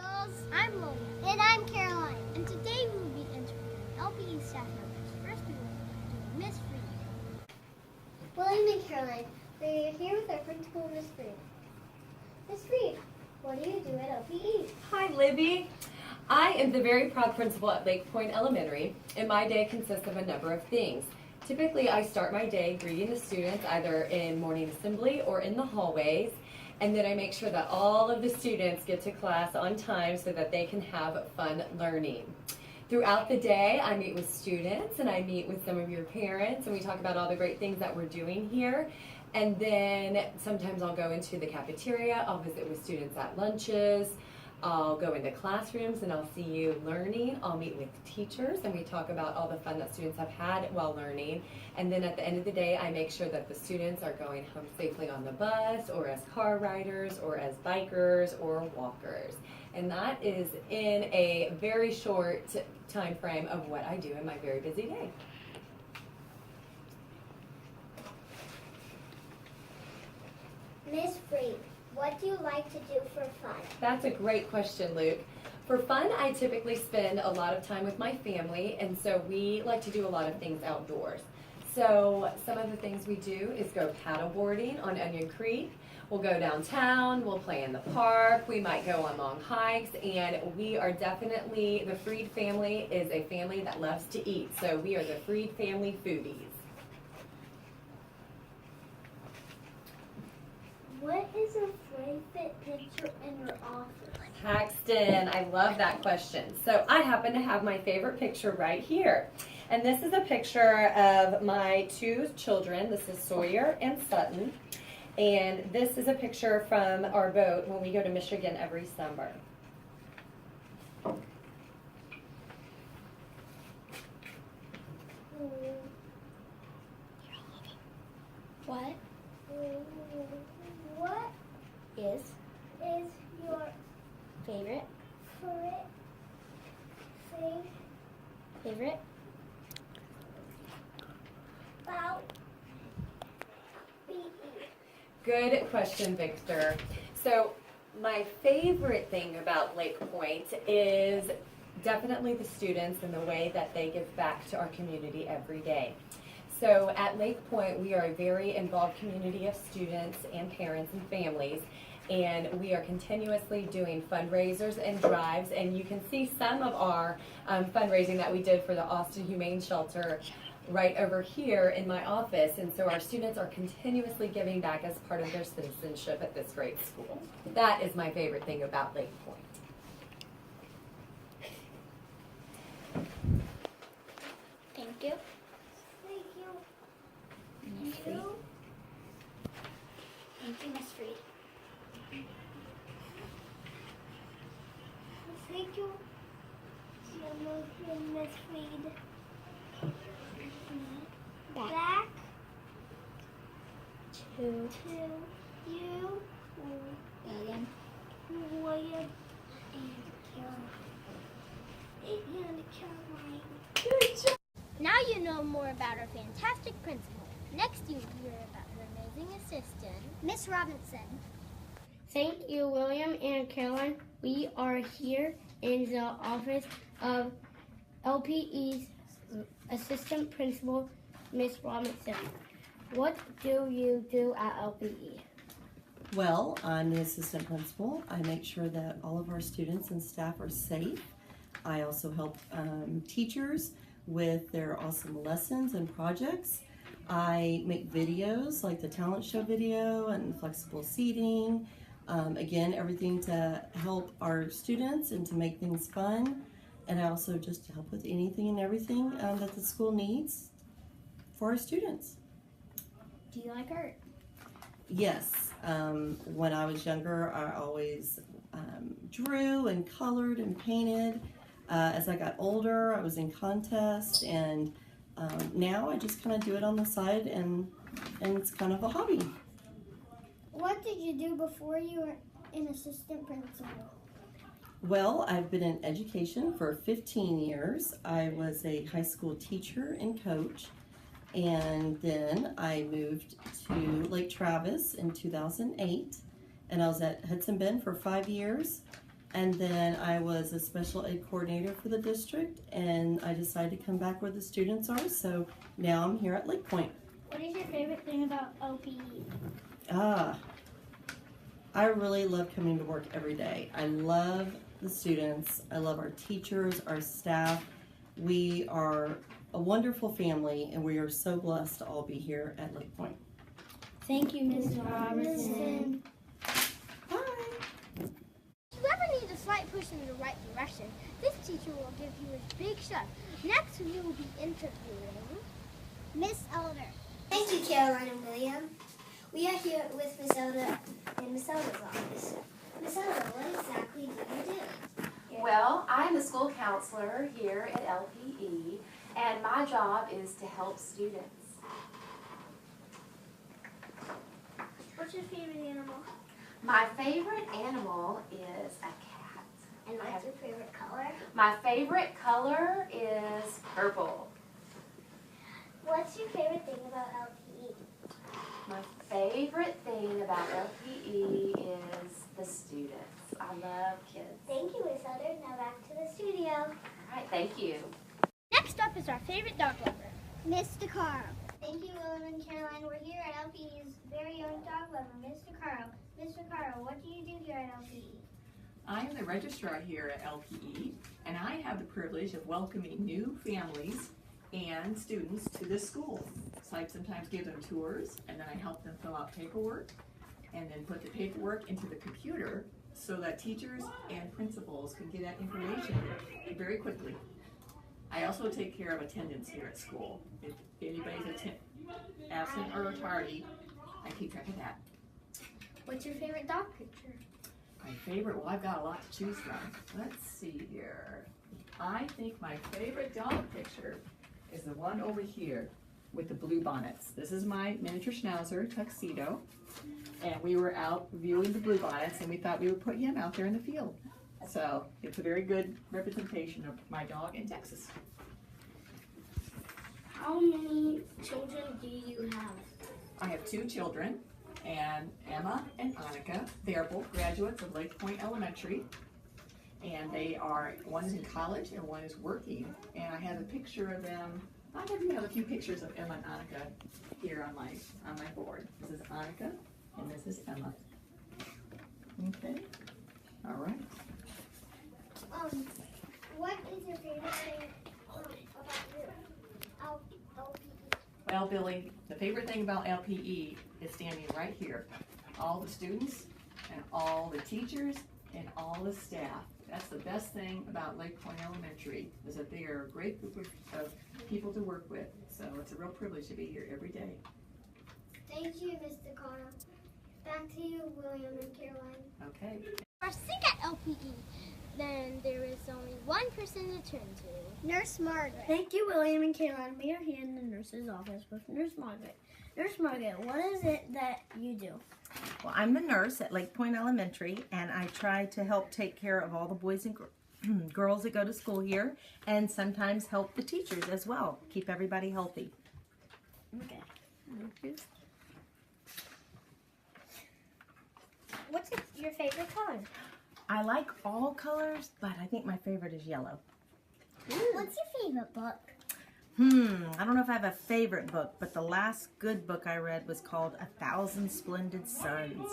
Jules. I'm Lola. And I'm Caroline. And today we will be interviewing LPE staff members. First we will do Miss Reed. William and Caroline, we're here with our principal, Miss Reed. Miss Reed, what do you do at LPE? Hi, Libby. I am the very proud principal at Lake Point Elementary, and my day consists of a number of things. Typically, I start my day greeting the students either in morning assembly or in the hallways, and then I make sure that all of the students get to class on time so that they can have fun learning. Throughout the day, I meet with students and I meet with some of your parents, and we talk about all the great things that we're doing here. And then sometimes I'll go into the cafeteria, I'll visit with students at lunches, I'll go into classrooms and I'll see you learning. I'll meet with teachers and we talk about all the fun that students have had while learning. And then at the end of the day, I make sure that the students are going home safely on the bus or as car riders or as bikers or walkers. And that is in a very short time frame of what I do in my very busy day. Miss Reed, what do you like to do for fun? That's a great question, Luke. For fun, I typically spend a lot of time with my family, and so we like to do a lot of things outdoors. So some of the things we do is go paddleboarding on Onion Creek. We'll go downtown, we'll play in the park, we might go on long hikes, and we are definitely, the Freed family is a family that loves to eat, so we are the Freed family foodies. What is a favorite picture in your office? Paxton, I love that question. So I happen to have my favorite picture right here. And this is a picture of my two children. This is Sawyer and Sutton. And this is a picture from our boat when we go to Michigan every summer. What? What is your favorite about PE? Good question, Victor. So my favorite thing about Lake Point is definitely the students and the way that they give back to our community every day. So at Lake Point, we are a very involved community of students and parents and families, and we are continuously doing fundraisers and drives, and you can see some of our fundraising that we did for the Austin Humane Shelter right over here in my office, and so our students are continuously giving back as part of their citizenship at this great school. That is my favorite thing about Lake Point. Thank you. Thank you. Miss Reed. Thank you, Miss Reed. Thank you, Miss Reed. Back to you, William, and Caroline. Good job. Now you know more about our fantastic principal. Next you hear about her amazing assistant, Miss Robinson. Thank you, William and Caroline. We are here in the office of LPE's assistant principal, Miss Robinson. What do you do at LPE? Well, I'm the assistant principal. I make sure that all of our students and staff are safe. I also help teachers with their awesome lessons and projects. I make videos like the talent show video and flexible seating. Again, everything to help our students and to make things fun. And I also just help with anything and everything that the school needs for our students. Do you like art? Yes. When I was younger, I always drew and colored and painted. As I got older, I was in contests, and now I just kind of do it on the side, and it's kind of a hobby. What did you do before you were an assistant principal? Well, I've been in education for 15 years. I was a high school teacher and coach, and then I moved to Lake Travis in 2008, and I was at Hudson Bend for 5 years, And then I was a special ed coordinator for the district, and I decided to come back where the students are, so now I'm here at Lake Point. What is your favorite thing about LPE? I really love coming to work every day. I love the students, I love our teachers, our staff. We are a wonderful family, and we are so blessed to all be here at Lake Point. Thank you, Ms. Robertson. If you ever need a slight push in the right direction, this teacher will give you a big shove. Next, we will be interviewing Miss Elder. Thank you, Caroline and William. We are here with Miss Elder in Miss Elder's office. Miss Elder, what exactly do you do? Well, I'm the school counselor here at LPE, and my job is to help students. What's your favorite animal? My favorite animal is a cat. And what's your favorite color? My favorite color is purple. What's your favorite thing about LPE? My favorite thing about LPE is the students. I love kids. Thank you, Miss Elder. Now back to the studio. All right, thank you. Next up is our favorite dog lover, Mr. Carl. Thank you, William and Caroline. We're here at LPE's very own dog lover, Mr. Carl. Mr. Carl, what do you do here at LPE? I am the registrar here at LPE, and I have the privilege of welcoming new families and students to this school. So I sometimes give them tours, and then I help them fill out paperwork, and then put the paperwork into the computer so that teachers and principals can get that information very quickly. I also take care of attendance here at school. If anybody's absent or tardy, I keep track of that. What's your favorite dog picture? My favorite, well, I've got a lot to choose from. Let's see here. I think my favorite dog picture is the one over here with the blue bonnets. This is my miniature schnauzer, Tuxedo, and we were out viewing the blue bonnets, and we thought we would put him out there in the field. So it's a very good representation of my dog in Texas. How many children do you have? I have two children, and Emma and Annika. They are both graduates of Lake Point Elementary, and they are, one is in college and one is working. And I have a picture of them. I have a few pictures of Emma and Annika here on my board. This is Annika and this is Emma. Okay, all right. What is your favorite thing about your LPE? Well, Billy, the favorite thing about LPE is standing right here. All the students and all the teachers and all the staff. That's the best thing about Lake Point Elementary, is that they are a great group of people to work with. So it's a real privilege to be here every day. Thank you, Mr. Carl. Back to you, William and Caroline. Okay. If you are sick at LPE, then there is only one person to turn to. Nurse Margaret. Thank you, William and Caroline. We are here in the nurse's office with Nurse Margaret. Nurse Margaret, what is it that you do? Well, I'm the nurse at Lake Point Elementary, and I try to help take care of all the boys and girls that go to school here, and sometimes help the teachers as well, keep everybody healthy. Okay. Thank you. What's your favorite color? I like all colors, but I think my favorite is yellow. What's your favorite book? I don't know if I have a favorite book, but the last good book I read was called 1,000 Splendid Suns.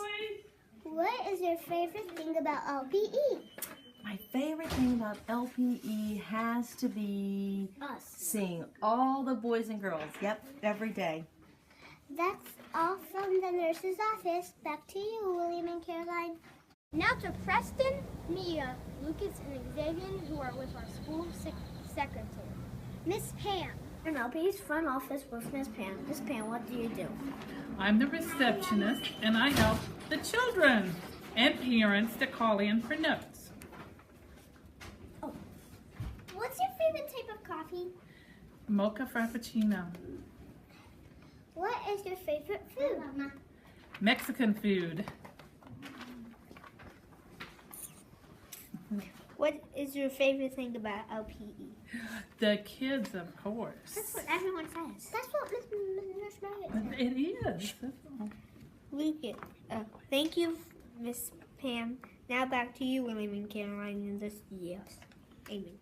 What is your favorite thing about LPE? My favorite thing about LPE has to be Us. seeing all the boys and girls, yep, every day. That's all from the nurse's office. Back to you, William and Caroline. Now to Preston, Mia, Lucas, and Xavier, who are with our school secretary, Miss Pam. In LPE's front office with Miss Pam. Miss Pam, what do you do? I'm the receptionist, and I help the children and parents to call in for notes. What's your favorite type of coffee? Mocha Frappuccino. What is your favorite food? Mexican food. What is your favorite thing about LPE? The kids, of course. That's what everyone says. That's what Nurse Margaret said. It is. Lucas. Thank you, Miss Pam. Now back to you, William and Caroline, in the studios. Amen.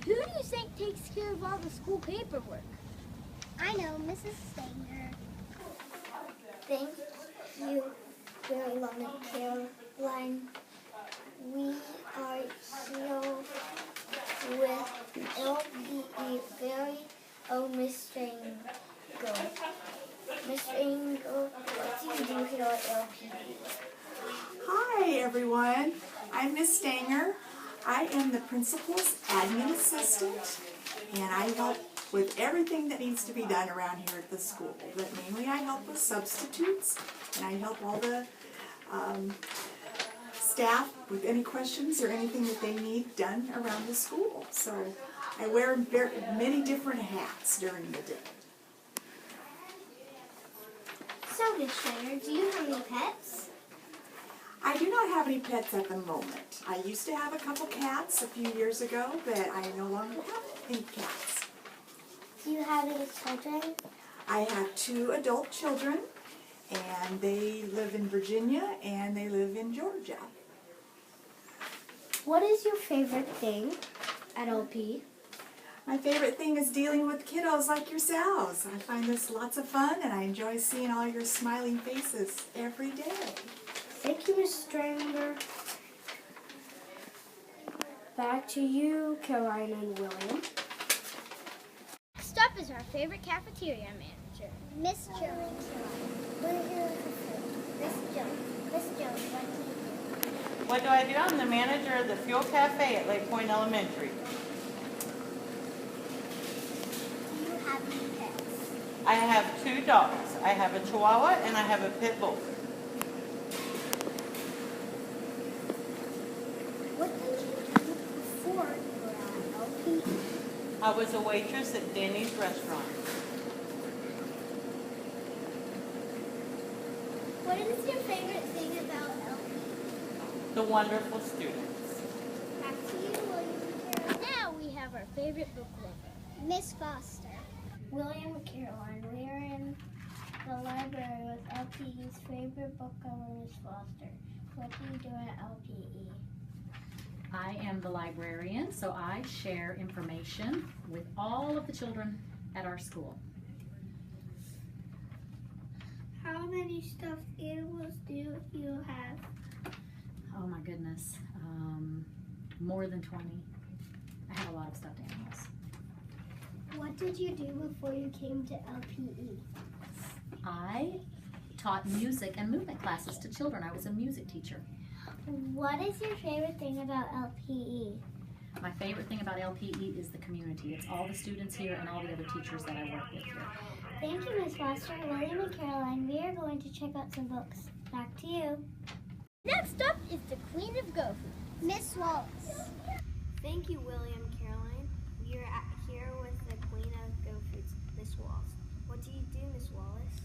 Who do you think takes care of all the school paperwork? I know, Mrs. Stanger. Thank you very much, Caroline. We are here with LPE very own Miss Stanger. Miss Stanger, what do you do here at LPE? Hi everyone, I'm Miss Stanger. I am the principal's admin assistant and I help with everything that needs to be done around here at the school. But mainly I help with substitutes and I help all the staff with any questions or anything that they need done around the school. So I wear many different hats during the day. So, Miss Stanger, do you have any pets? I do not have any pets at the moment. I used to have a couple cats a few years ago, but I no longer have any cats. Do you have any children? I have 2 adult children, and they live in Virginia and they live in Georgia. What is your favorite thing at LP? My favorite thing is dealing with kiddos like yourselves. I find this lots of fun and I enjoy seeing all your smiling faces every day. Thank you, Miss Stranger. Back to you, Caroline and William. Next up is our favorite cafeteria manager, Miss Jones. We're here with the food. Miss Jones. Miss Jones, what do you do? What do I do? I'm the manager of the Fuel Cafe at Lake Point Elementary. Do you have any pets? I have 2 dogs. I have a Chihuahua and I have a Pit Bull. What did you do before you were at LPE? I was a waitress at Denny's restaurant. What is your favorite thing about LPE? The wonderful students. Back to you, William and Caroline. Now we have our favorite book lover, Miss Foster. William and Caroline, we are in the library with LPE's favorite book lover, Miss Foster. What do you do at LPE? I am the librarian, so I share information with all of the children at our school. How many stuffed animals do you have? Oh my goodness, more than 20. I have a lot of stuffed animals. What did you do before you came to LPE? I taught music and movement classes to children. I was a music teacher. What is your favorite thing about LPE? My favorite thing about LPE is the community. It's all the students here and all the other teachers that I work with here. Thank you, Miss Foster. William and Caroline, we are going to check out some books. Back to you. Next up is the Queen of Go Food, Miss Wallace. Thank you, William and Caroline. We are here with the Queen of Go Foods, Miss Wallace. What do you do, Miss Wallace?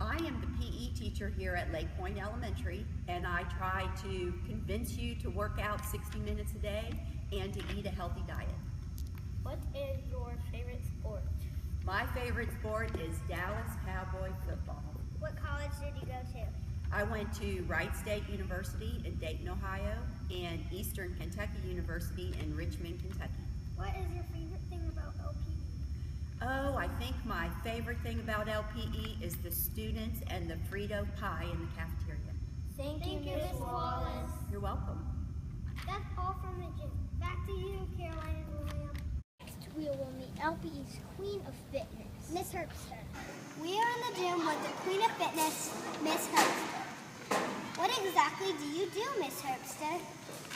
I am the PE teacher here at Lake Point Elementary, and I try to convince you to work out 60 minutes a day and to eat a healthy diet. What is your favorite sport? My favorite sport is Dallas Cowboy football. What college did you go to? I went to Wright State University in Dayton, Ohio, and Eastern Kentucky University in Richmond, Kentucky. What is your favorite thing about LPE? Oh, I think my favorite thing about LPE is the students and the Frito pie in the cafeteria. Thank you, Miss Wallace. You're welcome. That's all from the gym. Back to you, Caroline and William. Next, we will meet LPE's Queen of Fitness, Miss Herbster. We are in the gym with the Queen of Fitness, Miss Herbster. What exactly do you do, Miss Herbster?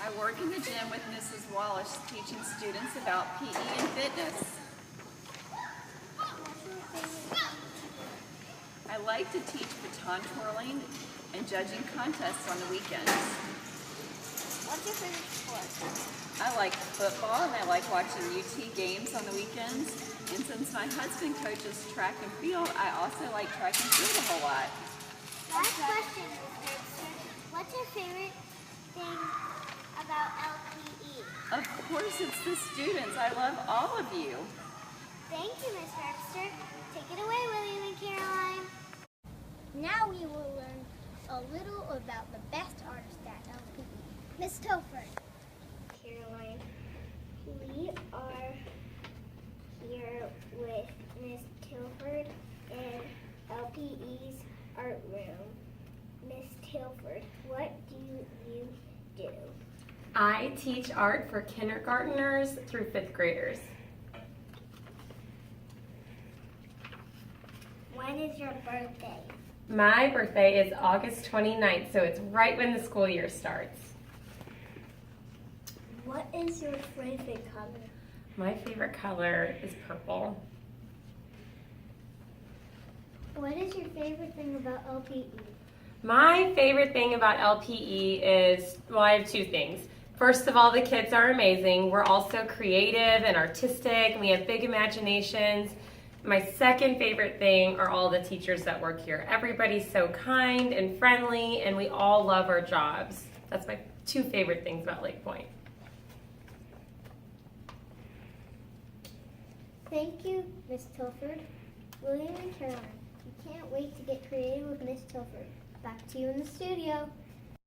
I work in the gym with Mrs. Wallace teaching students about PE and fitness. I like to teach baton twirling and judging contests on the weekends. What's your favorite sport? I like football and I like watching UT games on the weekends. And since my husband coaches track and field, I also like track and field a whole lot. Last question, Miss Herbster. What's your favorite thing about LPE? Of course, it's the students. I love all of you. Thank you, Miss Herbster. Take it away, William and Caroline. Now we will learn a little about the best artist at LPE. Miss Telford. Caroline, we are here with Miss Tilford in LPE's art room. Miss Tilford, what do you do? I teach art for kindergartners through 5th graders. When is your birthday? My birthday is August 29th, so it's right when the school year starts. What is your favorite color? My favorite color is purple. What is your favorite thing about LPE? My favorite thing about LPE is, well, I have 2 things. First of all, the kids are amazing. We're also creative and artistic, and we have big imaginations. My second favorite thing are all the teachers that work here. Everybody's so kind and friendly, and we all love our jobs. That's my 2 favorite things about Lake Point. Thank you, Miss Tilford. William and Caroline, we can't wait to get creative with Miss Tilford. Back to you in the studio.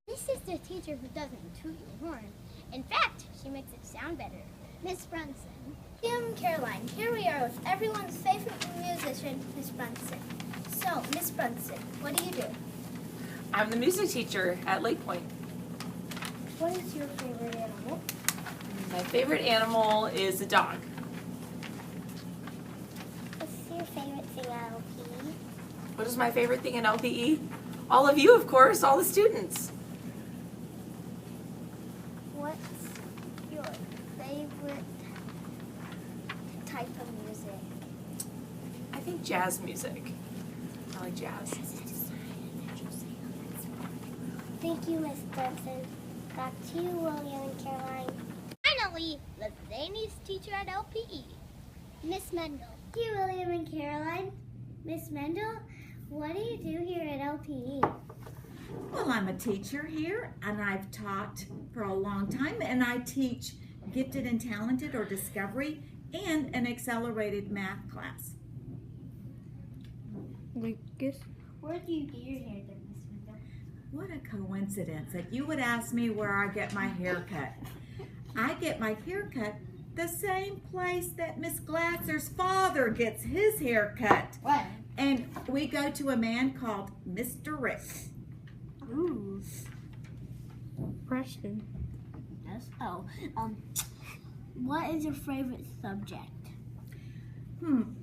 This is the teacher who doesn't toot your horn. In fact, she makes it sound better. Miss Brunson. William and Caroline, here we are with everyone's favorite musician, Miss Brunson. So, Miss Brunson, what do you do? I'm the music teacher at Lake Point. What is your favorite animal? My favorite animal is a dog. What's your favorite thing at LPE? What is my favorite thing in LPE? All of you, of course, all the students. What's your favorite type of music? I think jazz music. I like jazz. Thank you, Miss Brunson. Back to you, William and Caroline. Finally, the zaniest teacher at LPE, Miss Mendel. Thank you, William and Caroline. Miss Mendel, what do you do here at LPE? Well, I'm a teacher here, and I've taught for a long time, and I teach gifted and talented or discovery and an accelerated math class. Lucas, Where do you get your hair done, Miss Mendel? What a coincidence that you would ask me where I get my hair cut. I get my hair cut the same place that Miss Glasser's father gets his hair cut. What? And we go to a man called Mr. Rick. Ooh. Preston. Yes. Oh. What is your favorite subject?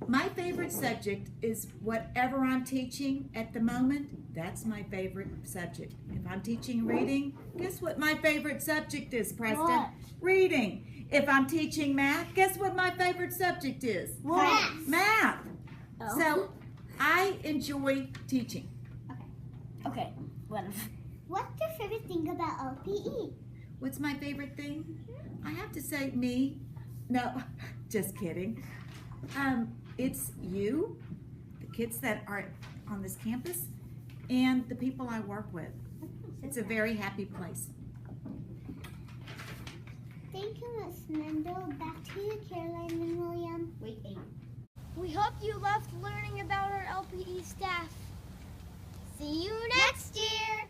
My favorite subject is whatever I'm teaching at the moment. That's my favorite subject. If I'm teaching reading, guess what my favorite subject is, Preston? What? Reading. If I'm teaching math, guess what my favorite subject is? What? Math. Oh. So I enjoy teaching. Okay. Whatever. What's your favorite thing about LPE? What's my favorite thing? I have to say me. No, just kidding. It's you, the kids that are on this campus, and the people I work with. It's a very happy place. Thank you, Miss Mendel. Back to you, Caroline and William. We hope you loved learning about our LPE staff. See you next year.